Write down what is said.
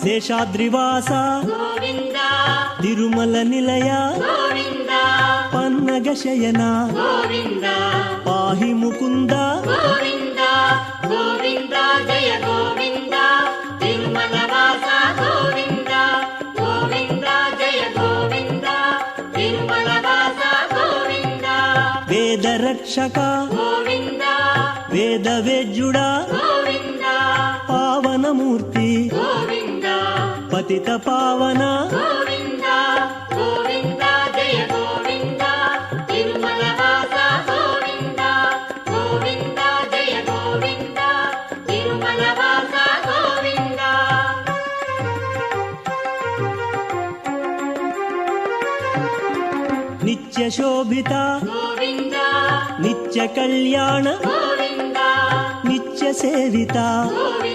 శేషాద్రివాస గోవింద తిరుమల నిలయ గోవింద పన్నగ శయన గోవింద పాహి ముకుంద గోవింద గోవింద జయ గోవింద తిరుమల వాస గోవింద గోవింద జయ గోవింద తిరుమల వాస గోవింద వేద రక్షక గోవింద వేద వేద్యుడా గోవింద పావనమూర్తి గోవింద పతిత పావన గోవింద గోవింద జయ గోవింద తిరుమల వాస గోవింద గోవింద జయ గోవింద తిరుమల వాస గోవింద నిత్య శోభిత గోవింద నిత్య కళ్యాణ గోవింద నిత్య సేవిత గోవింద